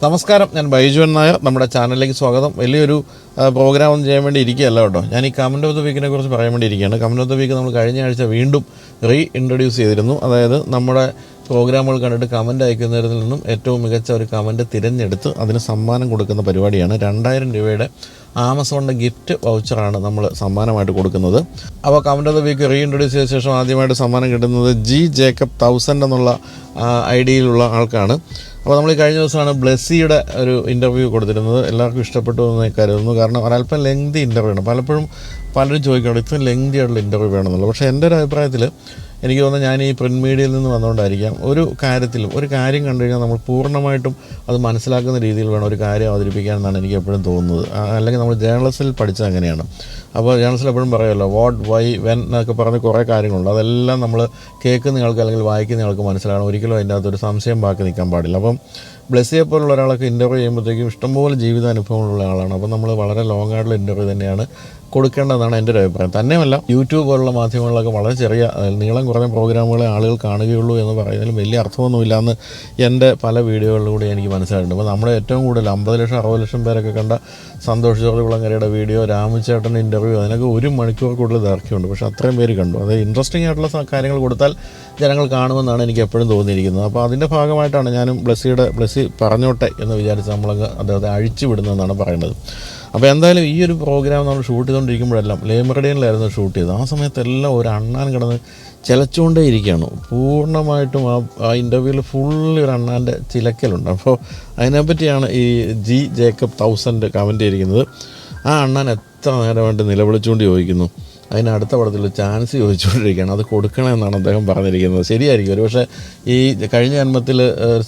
നമസ്കാരം, ഞാൻ ബൈജു നായർ. നമ്മുടെ ചാനലിലേക്ക് സ്വാഗതം. വലിയൊരു പ്രോഗ്രാം ഒന്നും ചെയ്യാൻ വേണ്ടി ഇരിക്കുകയല്ല കേട്ടോ. ഞാൻ ഈ കമൻറ്റ് ഓഫ് ദ വീക്കിനെ കുറിച്ച് പറയാൻ വേണ്ടി ഇരിക്കുകയാണ്. കമൻറ്റ് ഓഫ് ദ വീക്ക് നമ്മൾ കഴിഞ്ഞ ആഴ്ച വീണ്ടും ഇൻട്രൊഡ്യൂസ് ചെയ്തിരുന്നു. അതായത് നമ്മുടെ പ്രോഗ്രാമുകൾ കണ്ടിട്ട് കമൻറ്റ് അയക്കുന്നതിൽ നിന്നും ഏറ്റവും മികച്ച ഒരു കമൻറ്റ് തിരഞ്ഞെടുത്ത് അതിന് സമ്മാനം കൊടുക്കുന്ന പരിപാടിയാണ്. 2000 രൂപയുടെ ആമസോണിൻ്റെ ഗിഫ്റ്റ് വൗച്ചറാണ് നമ്മൾ സമ്മാനമായിട്ട് കൊടുക്കുന്നത്. അപ്പോൾ comment of the week introduce ചെയ്ത ശേഷം ആദ്യമായിട്ട് സമ്മാനം കിട്ടുന്നത് ജി ജേക്കബ് 1000 എന്നുള്ള ഐഡിയയിലുള്ള ആൾക്കാണ്. അപ്പോൾ നമ്മൾ ഈ കഴിഞ്ഞ ദിവസമാണ് ബ്ലെസ്സിയുടെ ഒരു ഇൻ്റർവ്യൂ കൊടുത്തിരുന്നത്. എല്ലാവർക്കും ഇഷ്ടപ്പെട്ടു എന്ന് കരുതുന്നു. കാരണം ഒരല്പം ലെങ്തി ഇൻ്റർവ്യൂ ആണ്. പലപ്പോഴും പലരും ചോദിക്കണം ഇത്രയും ലെങ്തി ആയിട്ടുള്ള ഇൻ്റർവ്യൂ വേണമെന്നുള്ളത്. പക്ഷേ എൻ്റെ ഒരു അഭിപ്രായത്തിൽ എനിക്ക് തോന്നുന്നത് ഞാൻ ഈ പ്രിൻറ്റ് മീഡിയയിൽ നിന്ന് വന്നുകൊണ്ടായിരിക്കാം, ഒരു കാര്യത്തിലും ഒരു കാര്യം കണ്ടു കഴിഞ്ഞാൽ നമ്മൾ പൂർണ്ണമായിട്ടും അത് മനസ്സിലാക്കുന്ന രീതിയിൽ വേണം ഒരു കാര്യം അവതരിപ്പിക്കാൻ എന്നാണ് എനിക്ക് എപ്പോഴും തോന്നുന്നത്. അല്ലെങ്കിൽ നമ്മൾ ജേർണലിസ്റ്റിൽ പഠിച്ചത് അങ്ങനെയാണ്. അപ്പോൾ ജേർണലിസ്റ്റിൽ എപ്പോഴും പറയുമല്ലോ വാട്ട്, വൈ, വെൻ എന്നൊക്കെ പറഞ്ഞ് കുറേ കാര്യങ്ങളുണ്ട്. അതെല്ലാം നമ്മൾ കേൾക്കുന്ന ആൾക്ക് അല്ലെങ്കിൽ വായിക്കുന്ന ആൾക്ക് മനസ്സിലാകണം. ഒരിക്കലും അതിൻ്റെ അകത്തൊരു സംശയം ബാക്കി നിൽക്കാൻ പാടില്ല. അപ്പം ബ്ലെസ്സിയെ പോലുള്ള ഒരാളൊക്കെ ഇൻ്റർവ്യൂ ചെയ്യുമ്പോഴത്തേക്കും ഇഷ്ടംപോലെ ജീവിതാനുഭവങ്ങളുള്ള ആളാണ്. അപ്പോൾ നമ്മൾ വളരെ ലോങ് ആയിട്ടുള്ള ഇൻ്റർവ്യൂ തന്നെയാണ് കൊടുക്കേണ്ടതെന്നാണ് എൻ്റെ ഒരു അഭിപ്രായം. തന്നെയുമല്ല, യൂട്യൂബ് പോലുള്ള മാധ്യമങ്ങളിലൊക്കെ വളരെ ചെറിയ നീളം കുറഞ്ഞ പ്രോഗ്രാമുകളെ ആളുകൾ കാണുകയുള്ളൂ എന്ന് പറയുന്നതിലും വലിയ അർത്ഥമൊന്നുമില്ല എന്ന് എൻ്റെ പല വീഡിയോകളിലൂടെ എനിക്ക് മനസ്സിലായിട്ടുണ്ട്. അപ്പോൾ നമ്മുടെ ഏറ്റവും കൂടുതൽ 50 ലക്ഷം 60 ലക്ഷം പേരൊക്കെ കണ്ട സന്തോഷ് ജോർജ് കുളങ്ങരയുടെ വീഡിയോ, രാമുചേട്ടൻ്റെ ഇൻ്റർവ്യൂ, അതിനൊക്കെ 1 മണിക്കൂർ കൂടുതൽ ദൈർഘ്യമുണ്ട്. പക്ഷേ അത്രയും പേര് കണ്ടു. അത് ഇൻട്രസ്റ്റിംഗ് ആയിട്ടുള്ള കാര്യങ്ങൾ കൊടുത്താൽ ജനങ്ങൾ കാണുമെന്നാണ് എനിക്ക് എപ്പോഴും തോന്നിയിരിക്കുന്നത്. അപ്പോൾ അതിൻ്റെ ഭാഗമായിട്ടാണ് ഞാനും ബ്ലെസ്സി പറഞ്ഞോട്ടെ എന്ന് വിചാരിച്ച് നമ്മളങ്ങ് അദ്ദേഹത്തെ അഴിച്ചു വിടുന്നതെന്നാണ് പറയുന്നത്. അപ്പോൾ എന്തായാലും ഈ ഒരു പ്രോഗ്രാം നമ്മൾ ഷൂട്ട് ചെയ്തുകൊണ്ടിരിക്കുമ്പോഴെല്ലാം ലേമറഡിയനിലായിരുന്നു ഷൂട്ട് ചെയ്തത്. ആ സമയത്തെല്ലാം ഒരു അണ്ണാൻ കിടന്ന് ചിലച്ചുകൊണ്ടേ ഇരിക്കുകയാണ്. പൂർണ്ണമായിട്ടും ആ ഇൻ്റർവ്യൂവിൽ ഫുള്ള് ഒരു അണ്ണാൻ്റെ ചിലക്കലുണ്ട്. അപ്പോൾ അതിനെപ്പറ്റിയാണ് ഈ ജി ജേക്കബ് 1000 കമൻറ്റ് ചെയ്തിരിക്കുന്നത്. ആ അണ്ണാൻ എത്ര നേരമായിട്ട് നിലവിളിച്ചുകൊണ്ട് ചോദിക്കുന്നു, അതിന് അടുത്ത പടത്തിൽ ചാൻസ് ചോദിച്ചുകൊണ്ടിരിക്കുകയാണ്. അത് കൊടുക്കണമെന്നാണ് അദ്ദേഹം പറഞ്ഞിരിക്കുന്നത്. ശരിയായിരിക്കും. ഒരു പക്ഷേ ഈ കഴിഞ്ഞ ജന്മത്തിൽ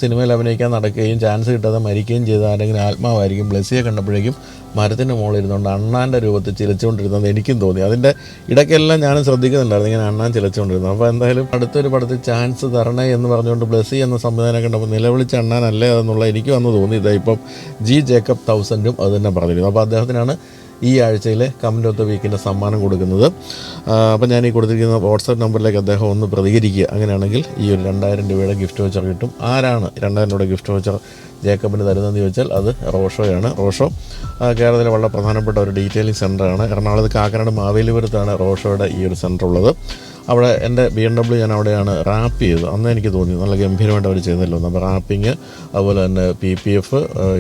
സിനിമയിൽ അഭിനയിക്കാൻ നടക്കുകയും ചാൻസ് കിട്ടാതെ മരിക്കുകയും ചെയ്ത ആരെങ്കിലും ആത്മാവായിരിക്കും ബ്ലെസ്സിയെ കണ്ടപ്പോഴേക്കും മരത്തിൻ്റെ മുകളിൽ ഇരുന്നുകൊണ്ട് അണ്ണാൻ്റെ രൂപത്തിൽ ചിലച്ചുകൊണ്ടിരുന്നത് എനിക്കും തോന്നി. അതിൻ്റെ ഇടയ്ക്കെല്ലാം ഞാനും ശ്രദ്ധിക്കുന്നുണ്ടായിരുന്നു ഇങ്ങനെ അണ്ണാൻ ചിലച്ചുകൊണ്ടിരുന്നത്. അപ്പോൾ എന്തായാലും അടുത്തൊരു പടത്തിൽ ചാൻസ് തരണേ എന്ന് പറഞ്ഞുകൊണ്ട് ബ്ലെസ്സി എന്ന സംവിധാനം കണ്ടപ്പോൾ നിലവിളിച്ച അണ്ണാനല്ലേ അതെന്നുള്ള എനിക്ക് വന്ന് തോന്നി. ഇപ്പം ജി ജേക്കബ് 1000 അത് തന്നെ പറഞ്ഞിരുന്നു. അപ്പോൾ അദ്ദേഹത്തിനാണ് ഈ ആഴ്ചയിലെ കമൻറ്റ് ഓഫ് ദ വീക്കിൻ്റെ സമ്മാനം കൊടുക്കുന്നത്. അപ്പോൾ ഞാൻ ഈ കൊടുത്തിരിക്കുന്ന വാട്സാപ്പ് നമ്പറിലേക്ക് അദ്ദേഹം ഒന്ന് പ്രതികരിക്കുക. അങ്ങനെയാണെങ്കിൽ ഈ ഒരു 2000 രൂപയുടെ ഗിഫ്റ്റ് വൗച്ചർ കിട്ടും. ആരാണ് 2000 രൂപയുടെ ഗിഫ്റ്റ് വൗച്ചർ ജേക്കബിന് തരുന്നതെന്ന് ചോദിച്ചാൽ അത് റോഷോയാണ്. റോഷോ കേരളത്തിലെ വളരെ പ്രധാനപ്പെട്ട ഒരു ഡീറ്റെയിലിംഗ് സെൻ്ററാണ്. എറണാകുളത്ത് കാക്കനാട് മാവേലിപുരത്താണ് റോഷോയുടെ ഈ ഒരു സെൻ്റർ ഉള്ളത്. അവിടെ എൻ്റെ BMW ഞാൻ അവിടെയാണ് റാപ്പ് ചെയ്തത്. അന്ന് എനിക്ക് തോന്നി നല്ല ഗംഭീരമായിട്ട് അവർ ചെയ്യുന്നല്ലോ. അപ്പോൾ റാപ്പിങ്, അതുപോലെ തന്നെ PPF,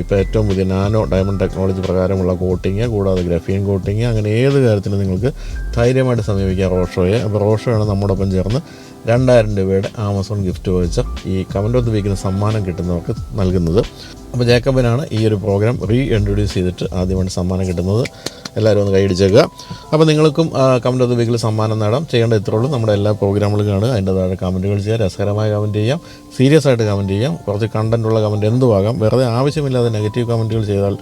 ഇപ്പോൾ ഏറ്റവും പുതിയ നാനോ ഡയമണ്ട് ടെക്നോളജി പ്രകാരമുള്ള കോട്ടിങ്, കൂടാതെ ഗ്രഫീൻ കോട്ടിങ്, അങ്ങനെ ഏത് കാര്യത്തിലും നിങ്ങൾക്ക് ധൈര്യമായിട്ട് സമീപിക്കാം റോഷോയെ. അപ്പോൾ റോഷോയാണ് നമ്മോടൊപ്പം ചേർന്ന് 2000 രൂപയുടെ ആമസോൺ ഗിഫ്റ്റ് വൗച്ചർ ഈ കമൻറ്റ് ഓഫ് ദ വീക്കിന് സമ്മാനം കിട്ടുന്നവർക്ക് നൽകുന്നത്. അപ്പോൾ ജേക്കബിനാണ് ഈ ഒരു പ്രോഗ്രാം ഇൻട്രൊഡ്യൂസ് ചെയ്തിട്ട് ആദ്യമായിട്ട് സമ്മാനം കിട്ടുന്നത്. എല്ലാവരും ഒന്ന് കൈയടിച്ചേക്കുക. അപ്പോൾ നിങ്ങൾക്കും കമൻറ്റ് ഓഫ് ദ വീക്കിൽ സമ്മാനം നേടാം. ചെയ്യേണ്ട ഇത്രേ ഉള്ളൂ. നമ്മുടെ എല്ലാ പ്രോഗ്രാമുകളും കാണുക, അതിൻ്റെ താഴെ കമൻറ്റുകൾ ചെയ്യുക. രസകരമായ കമൻറ്റ് ചെയ്യാം, സീരിയസ് ആയിട്ട് കമൻറ്റ് ചെയ്യാം, കുറച്ച് കണ്ടൻറ്റുള്ള കമൻറ്റ് എന്തുവാകാം. വെറുതെ ആവശ്യമില്ലാതെ നെഗറ്റീവ് കമൻറ്റുകൾ ചെയ്താൽ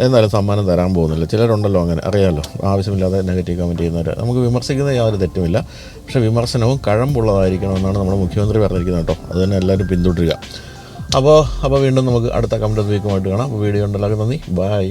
എന്തായാലും സമ്മാനം തരാൻ പോകുന്നില്ല. ചിലരുണ്ടല്ലോ അങ്ങനെ, അറിയാമല്ലോ, ആവശ്യമില്ലാതെ നെഗറ്റീവ് കമൻറ്റ് ചെയ്യുന്നവർ. നമുക്ക് വിമർശിക്കുന്ന യാതൊരു തെറ്റുമില്ല, പക്ഷേ വിമർശനവും കഴമ്പുള്ളതായിരിക്കണമെന്നാണ് നമ്മുടെ മുഖ്യമന്ത്രി പറഞ്ഞിരിക്കുന്നത് കേട്ടോ. അത് തന്നെ എല്ലാവരും പിന്തുടരുക. അപ്പോൾ വീണ്ടും നമുക്ക് അടുത്ത കമൻറ്റ് ഓഫ് ദ വീക്കുമായിട്ട് കാണാം. അപ്പോൾ വീഡിയോ ഉണ്ടല്ലോ, നന്ദി, ബൈ.